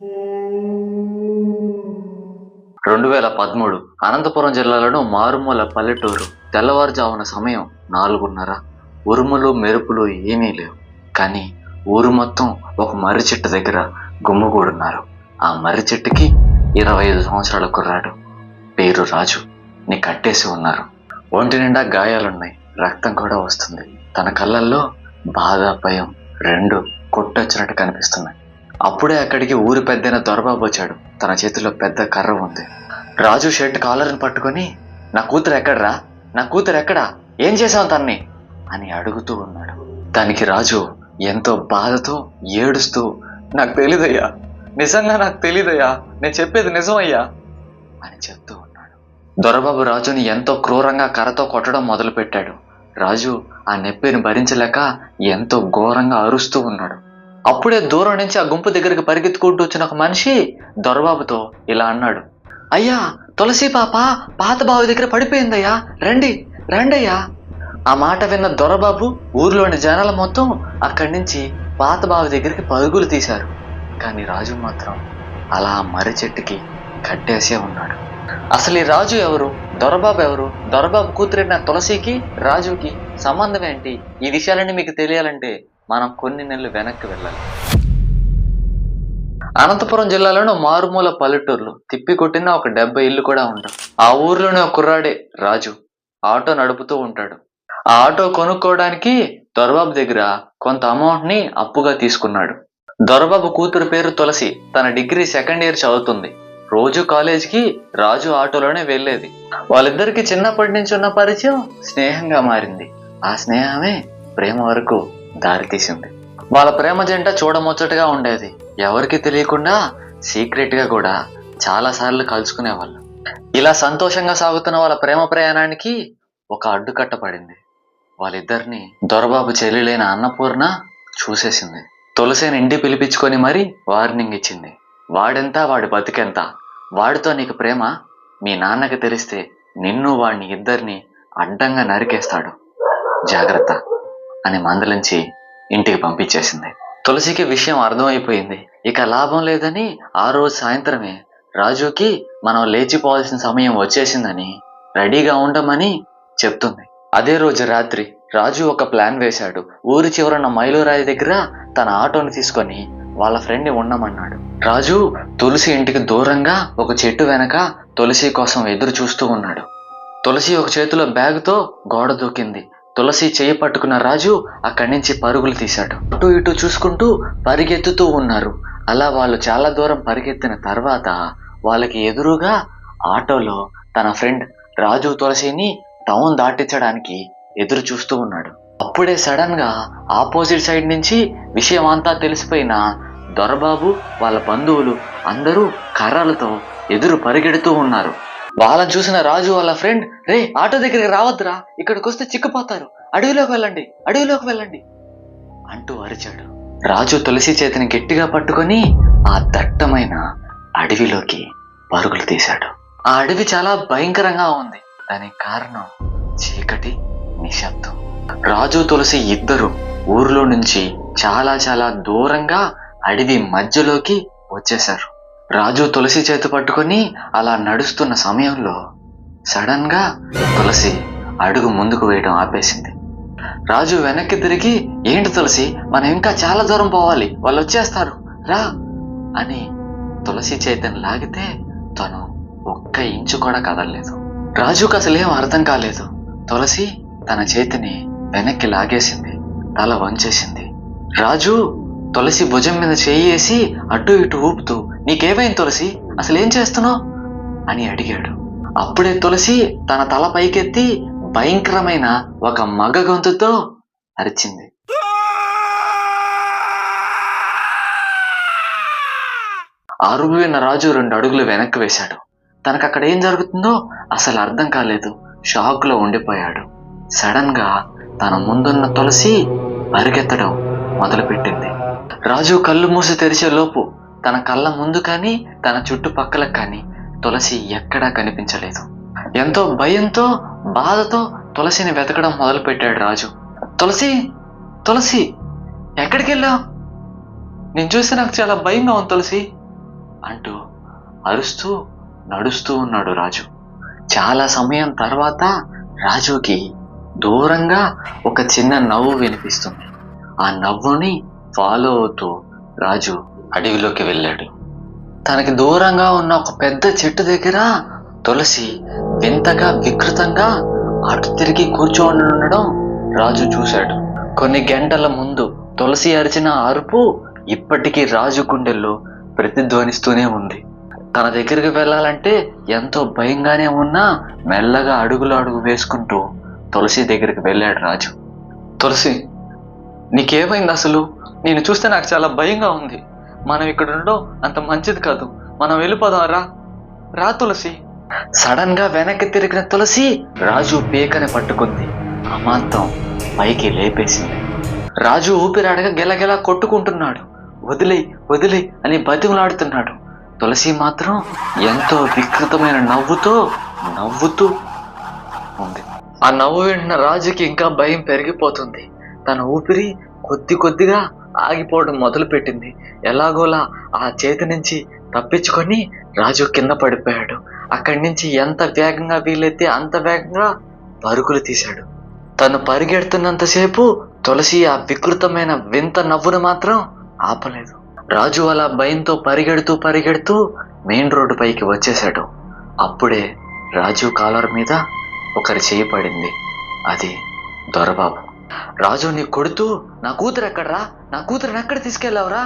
2013 అనంతపురం జిల్లాలోని మారుమూల పల్లెటూరు. తెల్లవారుజామున సమయం 4:30. ఉరుములు మెరుపులు ఏమీ లేవు. కానీ ఊరు మొత్తం ఒక మర్రి చెట్టు దగ్గర గుమ్ముగూడున్నారు. ఆ మర్రి చెట్టుకి 25 సంవత్సరాల కుర్రాడు, పేరు రాజు ని కట్టేసి ఉన్నారు. ఒంటి నిండా గాయాలున్నాయి, రక్తం కూడా వస్తుంది. తన కళ్ళల్లో బాధ, భయం రెండు కొట్టొచ్చినట్టు కనిపిస్తున్నాయి. అప్పుడే అక్కడికి ఊరి పెద్దైన దొరబాబు వచ్చాడు. తన చేతిలో పెద్ద కర్ర ఉంది. రాజు షర్ట్ కాలర్ని పట్టుకొని, నా కూతురు ఎక్కడ్రా, నా కూతురు ఎక్కడా, ఏం చేశావు తన్ని అని అడుగుతూ ఉన్నాడు. దానికి రాజు ఎంతో బాధతో ఏడుస్తూ, నాకు తెలీదయ్యా, నిజంగా నాకు తెలీదయ్యా, నేను చెప్పేది నిజమయ్యా అని చెప్తూ ఉన్నాడు. దొరబాబు రాజుని ఎంతో క్రూరంగా కర్రతో కొట్టడం మొదలు పెట్టాడు. రాజు ఆ నొప్పిని భరించలేక ఎంతో ఘోరంగా అరుస్తూ ఉన్నాడు. అప్పుడే దూరం నుంచి ఆ గుంపు దగ్గరికి పరిగెత్తుకుంటూ వచ్చిన ఒక మనిషి దొరబాబుతో ఇలా అన్నాడు, అయ్యా, తులసి పాప పాత బావి దగ్గర పడిపోయిందయ్యా, రండి రండయ్యా. ఆ మాట విన్న దొరబాబు ఊర్లోని జనాల మొత్తం అక్కడి నుంచి పాత బావి దగ్గరికి పరుగులు తీశారు. కానీ రాజు మాత్రం అలా మర్రి చెట్టుకి కట్టేసే ఉన్నాడు. అసలు ఈ రాజు ఎవరు, దొరబాబు ఎవరు, దొరబాబు కూతురైన తులసికి రాజుకి సంబంధం ఏంటి? ఈ విషయాలన్నీ మీకు తెలియాలంటే మనం కొన్ని నెలలు వెనక్కి వెళ్ళాలి. అనంతపురం జిల్లాలోని మారుమూల పల్లెటూర్లు తిప్పి కొట్టిన ఒక 70 ఇల్లు కూడా ఉంటాయి. ఆ ఊర్లోనే ఒక కుర్రాడే రాజు ఆటో నడుపుతూ ఉంటాడు. ఆ ఆటో కొనుక్కోవడానికి దొరబాబు దగ్గర కొంత అమౌంట్ ని అప్పుగా తీసుకున్నాడు. దొరబాబు కూతురు పేరు తులసి, తన డిగ్రీ 2nd ఇయర్ చదువుతుంది. రోజు కాలేజీకి రాజు ఆటోలోనే వెళ్లేది. వాళ్ళిద్దరికి చిన్నప్పటి నుంచి ఉన్న పరిచయం స్నేహంగా మారింది. ఆ స్నేహమే ప్రేమ వరకు దారితీసింది. వాళ్ళ ప్రేమ జంట చూడముచ్చటగా ఉండేది. ఎవరికి తెలియకుండా సీక్రెట్ గా కూడా చాలా సార్లు కలుసుకునేవాళ్ళు. ఇలా సంతోషంగా సాగుతున్న వాళ్ళ ప్రేమ ప్రయాణానికి ఒక అడ్డుకట్ట పడింది. వాళ్ళిద్దరిని దొరబాబు చెల్లెలైన అన్నపూర్ణ చూసేసింది. తులసిని ఇంటి పిలిపించుకొని మరీ వార్నింగ్ ఇచ్చింది. వాడెంత, వాడి బతికెంత, వాడితో నీకు ప్రేమ మీ నాన్నకి తెలిస్తే నిన్ను వాడిని ఇద్దరిని అడ్డంగా నరికేస్తాడు, జాగ్రత్త అని మందలించి ఇంటికి పంపించేసింది. తులసికి విషయం అర్థమైపోయింది. ఇక లాభం లేదని ఆ రోజు సాయంత్రమే రాజుకి మనం లేచిపోవాల్సిన సమయం వచ్చేసిందని రెడీగా ఉండమని చెప్తుంది. అదే రోజు రాత్రి రాజు ఒక ప్లాన్ వేశాడు. ఊరి చివరన్న మైలురాయి దగ్గర తన ఆటోని తీసుకొని వాళ్ళ ఫ్రెండ్ ని ఉండమన్నాడు. రాజు తులసి ఇంటికి దూరంగా ఒక చెట్టు వెనక తులసి కోసం ఎదురు చూస్తూ ఉన్నాడు. తులసి ఒక చేతిలో బ్యాగుతో గోడ దూకింది. తులసి చేయి పట్టుకున్న రాజు అక్కడి నుంచి పరుగులు తీశాడు. అటు ఇటు చూసుకుంటూ పరిగెత్తుతూ ఉన్నారు. అలా వాళ్ళు చాలా దూరం పరిగెత్తిన తర్వాత వాళ్ళకి ఎదురుగా ఆటోలో తన ఫ్రెండ్ రాజు తులసిని టౌన్ దాటించడానికి ఎదురు చూస్తూ ఉన్నాడు. అప్పుడే సడన్ గా ఆపోజిట్ సైడ్ నుంచి విషయం అంతా తెలిసిపోయిన దొరబాబు వాళ్ళ బంధువులు అందరూ కర్రలతో ఎదురు పరిగెడుతూ ఉన్నారు. వాళ్ళని చూసిన రాజు వాళ్ళ ఫ్రెండ్, రే ఆటో దగ్గరికి రావద్దురా, ఇక్కడికి వస్తే చిక్కుపోతారు, అడవిలోకి వెళ్ళండి, అడవిలోకి వెళ్ళండి అంటూ అరిచాడు. రాజు తులసి చేతిని గట్టిగా పట్టుకొని ఆ దట్టమైన అడవిలోకి పరుగులు తీశాడు. ఆ అడవి చాలా భయంకరంగా ఉంది. దానికి కారణం చీకటి, నిశ్శబ్దం. రాజు తులసి ఇద్దరు ఊర్లో నుంచి చాలా చాలా దూరంగా అడవి మధ్యలోకి వచ్చేశారు. రాజు తులసి చేతి పట్టుకొని అలా నడుస్తున్న సమయంలో సడన్ గా తులసి అడుగు ముందుకు వేయడం ఆపేసింది. రాజు వెనక్కి తిరిగి, ఏంటి తులసి, మనం ఇంకా చాలా దూరం పోవాలి, వాళ్ళు వచ్చేస్తారు రా అని తులసి చేతిని లాగితే తను ఒక్క ఇంచు కూడా కదలలేదు. రాజుకు అసలేం అర్థం కాలేదు. తులసి తన చేతిని వెనక్కి లాగేసింది, తల వంచేసింది. రాజు తులసి భుజం మీద చేయేసి అటు ఇటు ఊపుతూ, నీకేమైంది తులసి, అసలేం చేస్తున్నావు అని అడిగాడు. అప్పుడే తులసి తన తల పైకెత్తి భయంకరమైన ఒక మగ గొంతుతో అరిచింది. అరుగు విన్న రాజు 2 అడుగులు వెనక్కి వేశాడు. తనకు అక్కడ ఏం జరుగుతుందో అసలు అర్థం కాలేదు. షాక్ లో ఉండిపోయాడు. సడన్ గా తన ముందున్న తులసి పరిగెత్తడం మొదలుపెట్టింది. రాజు కళ్ళు మూసి తెరిచే లోపు తన కళ్ళ ముందు కానీ తన చుట్టుపక్కల కానీ తులసి ఎక్కడా కనిపించలేదు. ఎంతో భయంతో బాధతో తులసిని వెతకడం మొదలు పెట్టాడు రాజు. తులసి, తులసి ఎక్కడికి వెళ్ళావు, నేను చూస్తే నాకు చాలా భయంగా ఉంది తులసి, అంటూ అరుస్తూ నడుస్తూ ఉన్నాడు రాజు. చాలా సమయం తర్వాత రాజుకి దూరంగా ఒక చిన్న నవ్వు వినిపిస్తుంది. ఆ నవ్వుని ఫాలో అవుతూ రాజు అడవిలోకి వెళ్ళాడు. తనకి దూరంగా ఉన్న ఒక పెద్ద చెట్టు దగ్గర తులసి వింతగా వికృతంగా అటు తిరిగి కూర్చొని ఉండడం రాజు చూశాడు. కొన్ని గంటల ముందు తులసి అరిచిన అరుపు ఇప్పటికీ రాజు గుండెల్లో ప్రతిధ్వనిస్తూనే ఉంది. తన దగ్గరికి వెళ్ళాలంటే ఎంతో భయంగానే ఉన్నా మెల్లగా అడుగు వేసుకుంటూ తులసి దగ్గరికి వెళ్ళాడు రాజు. తులసి, నీకేమైంది అసలు? నేను చూస్తే నాకు చాలా భయంగా ఉంది. మనం ఇక్కడ ఉండడం అంత మంచిది కాదు. మనం వెళ్ళిపోదాం రా. రా తులసి. సడన్ గా వెనక్కి తిరిగిన తులసి రాజు పీకని పట్టుకుంది. అమాంతం పైకి లేపేసింది. రాజు ఊపిరాడగా గెలగెలా కొట్టుకుంటున్నాడు. వదిలే వదిలే అని బతిమలాడుతున్నాడు. తులసి మాత్రం ఎంతో వికృతమైన నవ్వుతూ ఉంది. ఆ నవ్వు వింటున్న రాజుకి ఇంకా భయం పెరిగిపోతుంది. తన ఊపిరి కొద్దిగా ఆగిపోవడం మొదలు పెట్టింది. ఎలాగోలా ఆ చేతి నుంచి తప్పించుకొని రాజు కింద పడిపోయాడు. అక్కడి నుంచి ఎంత వేగంగా వీలైతే అంత వేగంగా పరుగులు తీశాడు. తను పరిగెడుతున్నంతసేపు తులసి ఆ వికృతమైన వింత నవ్వును మాత్రం ఆపలేదు. రాజు అలా భయంతో పరిగెడుతూ మెయిన్ రోడ్డు పైకి వచ్చేశాడు. అప్పుడే రాజు కాలర్ మీద ఒకరి చేయి పడింది. అది దొరబాబు. రాజుని కొడుతూ, నా కూతురు ఎక్కడ్రా? నా కూతురుని ఎక్కడ తీసుకెళ్ళావురా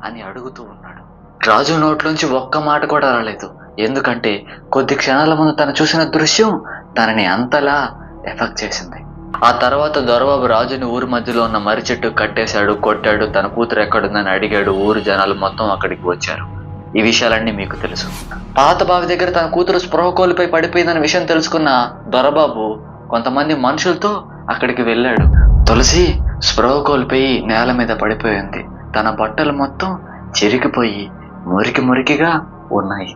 అని అడుగుతూ ఉన్నాడు. రాజు నోట్లోంచి ఒక్క మాట కూడా రాలేదు. ఎందుకంటే కొద్ది క్షణాల ముందు తను చూసిన దృశ్యం తనని అంతలా ఎఫెక్ట్ చేసింది. ఆ తర్వాత దొరబాబు రాజుని ఊరి మధ్యలో ఉన్న మర్రి చెట్టు కట్టేశాడు, కొట్టాడు. తన కూతురు ఎక్కడుందని అడిగాడు. ఊరు జనాలు మొత్తం అక్కడికి వచ్చారు. ఈ విషయాలన్నీ మీకు తెలుసు. పాత బావి దగ్గర తన కూతురు స్పృహ కోల్పోయి పడిపోయిందన్న విషయం తెలుసుకున్న దొరబాబు కొంతమంది మనుషులతో అక్కడికి వెళ్ళాడు. తులసి స్పృహ కోల్పోయి నేల మీద పడిపోయింది. తన బట్టలు మొత్తం చిరిగిపోయి మురికిగా ఉన్నాయి.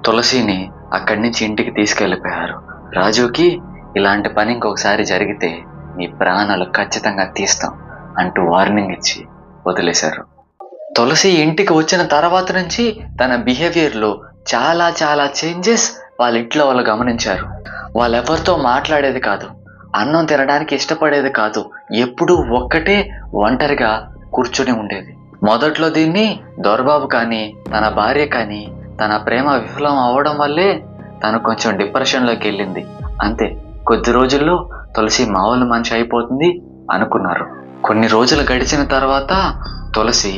తులసిని అక్కడి నుంచి ఇంటికి తీసుకెళ్ళిపోయారు. రాజుకి ఇలాంటి పని ఇంకొకసారి జరిగితే నీ ప్రాణాలు ఖచ్చితంగా తీస్తాం అంటూ వార్నింగ్ ఇచ్చి వదిలేశారు. తులసి ఇంటికి వచ్చిన తర్వాత నుంచి తన బిహేవియర్లో చాలా చేంజెస్ వాళ్ళ ఇంట్లో వాళ్ళు గమనించారు. వాళ్ళెవరితో మాట్లాడేది కాదు, అన్నం తినడానికి ఇష్టపడేది కాదు, ఎప్పుడూ ఒక్కటే ఒంటరిగా కూర్చుని ఉండేది. మొదట్లో దీన్ని దొరబాబు కానీ తన భార్య కానీ తన ప్రేమ విఫలం అవ్వడం వల్లే తను కొంచెం డిప్రెషన్లోకి వెళ్ళింది. అంతే, కొద్ది రోజుల్లో తులసి మామూలు మనిషి అయిపోతుంది అనుకున్నారు. కొన్ని రోజులు గడిచిన తర్వాత తులసి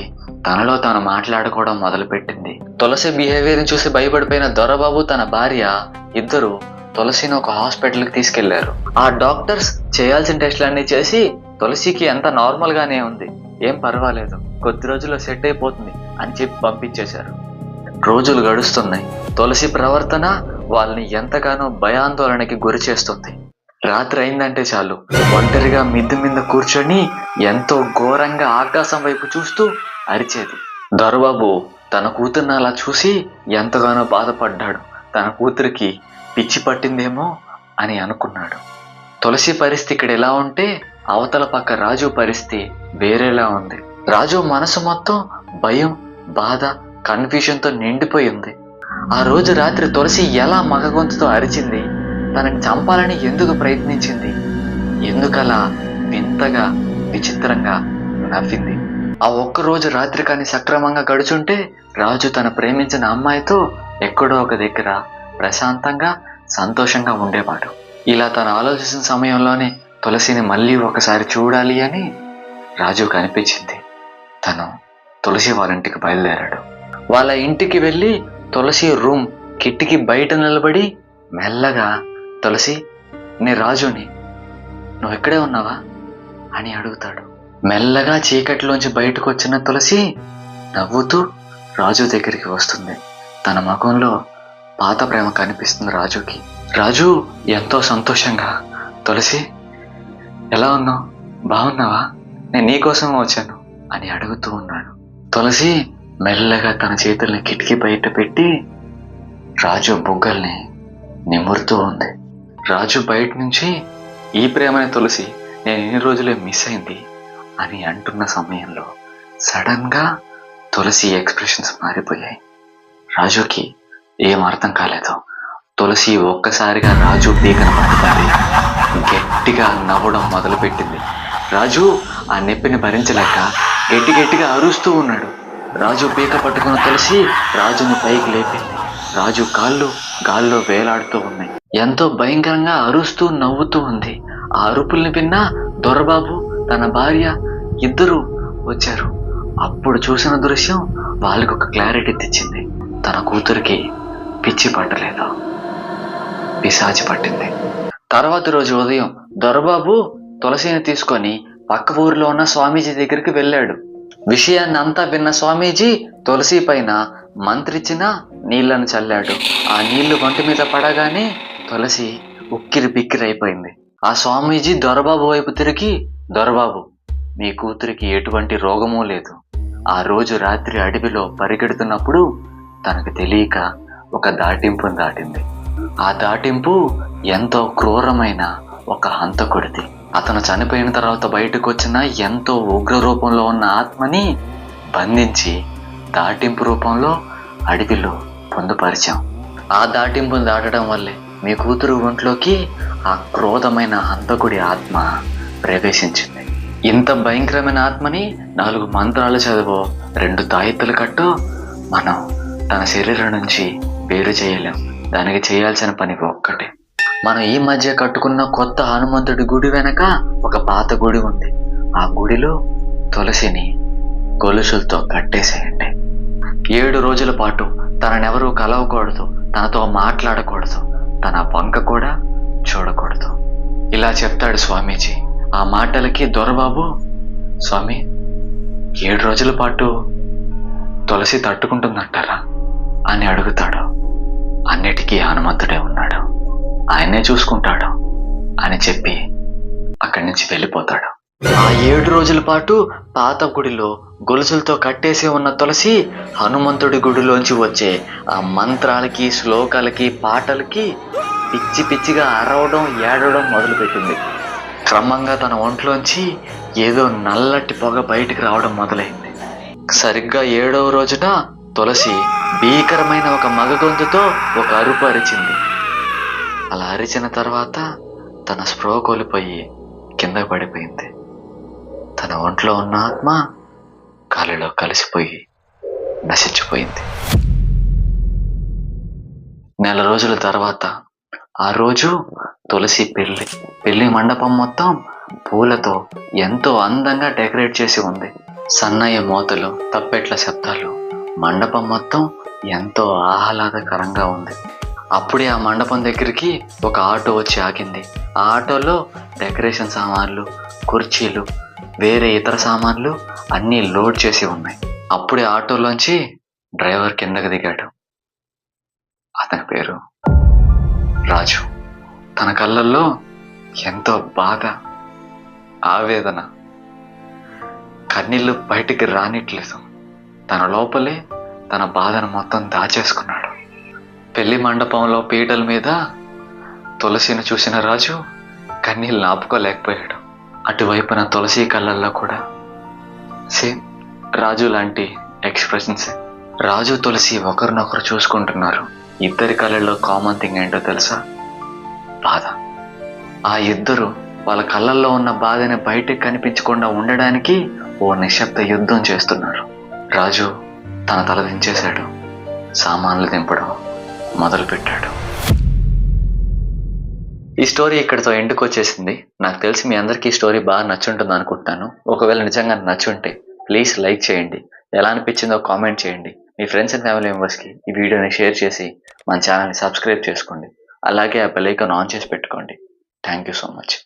తనలో తాను మాట్లాడుకోవడం మొదలుపెట్టింది. తులసి బిహేవియర్ని చూసి భయపడిపోయిన దొరబాబు తన భార్య ఇద్దరు తులసిని ఒక హాస్పిటల్కి తీసుకెళ్లారు. ఆ డాక్టర్స్ చేయాల్సిన టెస్టులన్నీ చేసి తులసికి ఎంత నార్మల్ గానే ఉంది, ఏం పర్వాలేదు, కొద్ది రోజుల్లో సెట్ అయిపోతుంది అని చెప్పి పంపించేశారు. రోజులు గడుస్తున్నాయి. తులసి ప్రవర్తన వాళ్ళని ఎంతగానో భయాందోళనకి గురి చేస్తుంది. రాత్రి అయిందంటే చాలు ఒంటరిగా మిద్ది మీద కూర్చొని ఎంతో ఘోరంగా ఆకాశం వైపు చూస్తూ అరిచేది. దొరబాబు తన కూతుర్ని అలా చూసి ఎంతగానో బాధపడ్డాడు. తన కూతురికి పిచ్చి పట్టిందేమో అని అనుకున్నాడు. తులసి పరిస్థితి ఇక్కడ ఎలా ఉంటే అవతల పక్క రాజు పరిస్థితి వేరేలా ఉంది. రాజు మనసు మొత్తం భయం, బాధ, కన్ఫ్యూజన్తో నిండిపోయింది. ఆ రోజు రాత్రి తులసి ఎలా మగ గొంతుతో అరిచింది, తనని చంపాలని ఎందుకు ప్రయత్నించింది, ఎందుకలా వింతగా విచిత్రంగా నవ్వింది. ఆ ఒక్కరోజు రాత్రి కానీ సక్రమంగా గడుచుంటే రాజు తన ప్రేమించిన అమ్మాయితో ఎక్కడో ఒక దగ్గర ప్రశాంతంగా సంతోషంగా ఉండేవాడు. ఇలా తను ఆలోచించిన సమయంలోనే తులసిని మళ్ళీ ఒకసారి చూడాలి అని రాజుకు అనిపించింది. తను తులసి వాళ్ళ ఇంటికి బయలుదేరాడు. వాళ్ళ ఇంటికి వెళ్ళి తులసి రూమ్ కిటికీ బయట నిలబడి మెల్లగా, తులసి, నేను రాజుని, నువ్వు ఇక్కడే ఉన్నావా అని అడుగుతాడు. మెల్లగా చీకటిలోంచి బయటకు వచ్చిన తులసి నవ్వుతూ రాజు దగ్గరికి వస్తుంది. తన ముఖంలో పాత ప్రేమ కనిపిస్తుంది రాజుకి. రాజు ఎంతో సంతోషంగా, తులసి ఎలా ఉన్నావు, బాగున్నావా, నేను నీకోసం వచ్చాను అని అడుగుతూ ఉన్నాడు. తులసి మెల్లగా తన చేతుల్ని కిటికీ బయట పెట్టి రాజు బుగ్గల్ని నిమురుతూ ఉంది. రాజు బయట నుంచి ఈ ప్రేమని తులసి నేను ఎన్ని రోజులే మిస్ అయింది అని అంటున్న సమయంలో సడన్ గా తులసి ఎక్స్ప్రెషన్స్ మారిపోయాయి. రాజుకి ఏం అర్థం కాలేదు. తులసి ఒక్కసారిగా రాజు పీకను పట్టుకుంది. గట్టిగా నవ్వడం మొదలుపెట్టింది. రాజు ఆ నొప్పిని భరించలేక గట్టిగా అరుస్తూ ఉన్నాడు. రాజు పీక పట్టుకున్న తులసి రాజుని పైకి లేపింది. రాజు కాళ్ళు గాల్లో వేలాడుతూ ఉన్నాయి. ఎంతో భయంకరంగా అరుస్తూ నవ్వుతూ ఉంది. ఆ అరుపుల్ని విన్నా దొరబాబు తన భార్య ఇద్దరు వచ్చారు. అప్పుడు చూసిన దృశ్యం వాళ్ళకి ఒక క్లారిటీ తెచ్చింది. తన కూతురికి పిచ్చి పట్టలేదు, పిశాచి పట్టింది. తర్వాత రోజు ఉదయం దొరబాబు తులసిని తీసుకొని పక్క ఊరిలో ఉన్న స్వామీజీ దగ్గరికి వెళ్ళాడు. విషయాన్ని అంతా విన్న స్వామీజీ తులసి పైన మంత్రిచ్చిన నీళ్లను చల్లాడు. ఆ నీళ్లు వంటి మీద పడగానే తులసి ఉక్కిరి బిక్కిరైపోయింది. ఆ స్వామీజీ దొరబాబు వైపు తిరిగి, దొరబాబు, మీ కూతురికి ఎటువంటి రోగమూ లేదు. ఆ రోజు రాత్రి అడవిలో పరిగెడుతున్నప్పుడు తనకు తెలియక ఒక దాటింపును దాటింది. ఆ దాటింపు ఎంతో క్రూరమైన ఒక హంతకుడిది. అతను చనిపోయిన తర్వాత బయటకు వచ్చిన ఎంతో ఉగ్ర రూపంలో ఉన్న ఆత్మని బంధించి దాటింపు రూపంలో అడవిలో పొందుపరిచాం. ఆ దాటింపును దాటడం వల్లే మీ కూతురు ఒంట్లోకి ఆ క్రోధమైన హంతకుడి ఆత్మ ప్రవేశించింది. ఇంత భయంకరమైన ఆత్మని 4 మంత్రాలు చదువు, 2 తాయెత్తులు కట్టు మనం తన శరీరం నుంచి వేరు చేయలేం. దానికి చేయాల్సిన పని ఒక్కటే. మనం ఈ మధ్య కట్టుకున్న కొత్త హనుమంతుడి గుడి వెనక ఒక పాత గుడి ఉంది. ఆ గుడిలో తులసిని గొలుసులతో కట్టేసేయండి. 7 రోజుల పాటు తననెవరూ కలవకూడదు, తనతో మాట్లాడకూడదు, తన వంక కూడా చూడకూడదు. ఇలా చెప్తాడు స్వామీజీ. ఆ మాటలకి దొరబాబు, స్వామి 7 రోజుల పాటు తులసి తట్టుకుంటుందంటారా అని అడుగుతాడు. అన్నిటికీ హనుమంతుడే ఉన్నాడు, ఆయనే చూసుకుంటాడు అని చెప్పి అక్కడి నుంచి వెళ్ళిపోతాడు. ఆ 7 రోజుల పాటు పాత గుడిలో గొలుసులతో కట్టేసి ఉన్న తులసి హనుమంతుడి గుడిలోంచి వచ్చే ఆ మంత్రాలకి, శ్లోకాలకి, పాటలకి పిచ్చి పిచ్చిగా అరవడం, ఏడవడం మొదలుపెట్టింది. క్రమంగా తన ఒంట్లోంచి ఏదో నల్లటి పొగ బయటికి రావడం మొదలైంది. సరిగ్గా 7వ రోజున తులసి భీకరమైన ఒక మగ గొంతుతో ఒక అరుపు అరిచింది. అలా అరిచిన తర్వాత తన స్పృహ కోల్పోయి కింద పడిపోయింది. తన ఒంట్లో ఉన్న ఆత్మ గాలిలో కలిసిపోయి నశించిపోయింది. నెల రోజుల తర్వాత ఆ రోజు తులసి పెళ్లి మండపం మొత్తం పూలతో ఎంతో అందంగా డెకరేట్ చేసి ఉంది. సన్నయ్య మోతలు, తప్పెట్ల శబ్దాలు, మండపం మొత్తం ఎంతో ఆహ్లాదకరంగా ఉంది. అప్పుడే ఆ మండపం దగ్గరికి ఒక ఆటో వచ్చి ఆగింది. ఆ ఆటోలో డెకరేషన్ సామాన్లు, కుర్చీలు, వేరే ఇతర సామాన్లు అన్నీ లోడ్ చేసి ఉన్నాయి. అప్పుడే ఆటోలోంచి డ్రైవర్ కిందకి దిగాడు. అతని పేరు రాజు. తన కళ్ళల్లో ఎంతో బాధ, ఆవేదన, కన్నీళ్ళు బయటికి రానిట్లేదు. తన లోపలే తన బాధను మొత్తం దాచేసుకున్నాడు. పెళ్లి మండపంలో పీటల మీద తులసిని చూసిన రాజు కన్నీళ్ళు ఆపుకోలేకపోయాడు. అటువైపున తులసి కళ్ళల్లో కూడా సేమ్ రాజు లాంటి ఎక్స్ప్రెషన్స్. రాజు తులసి ఒకరినొకరు చూసుకుంటున్నారు. ఇద్దరి కళ్ళల్లో కామన్ థింగ్ ఏంటో తెలుసా? బాధ. ఆ ఇద్దరు వాళ్ళ కళ్ళల్లో ఉన్న బాధని బయటకు కనిపించకుండా ఉండడానికి ఓ నిశ్శబ్ద యుద్ధం చేస్తున్నారు. రాజు తన తల దించేశాడు, సామాన్లు దింపడం మొదలుపెట్టాడు. ఈ స్టోరీ ఇక్కడితో ఎండుకు వచ్చేసింది. నాకు తెలిసి మీ అందరికీ ఈ స్టోరీ బాగా నచ్చుంటుంది అనుకుంటున్నాను. ఒకవేళ నిజంగా నచ్చుంటే ప్లీజ్ లైక్ చేయండి. ఎలా అనిపించిందో కామెంట్ చేయండి. మీ ఫ్రెండ్స్ అండ్ ఫ్యామిలీ మెంబర్స్కి ఈ వీడియోని షేర్ చేసి మన ఛానల్ని సబ్స్క్రైబ్ చేసుకోండి. అలాగే ఆ బెల్ ఐకాన్ ఆన్ చేసి పెట్టుకోండి. Thank you so much.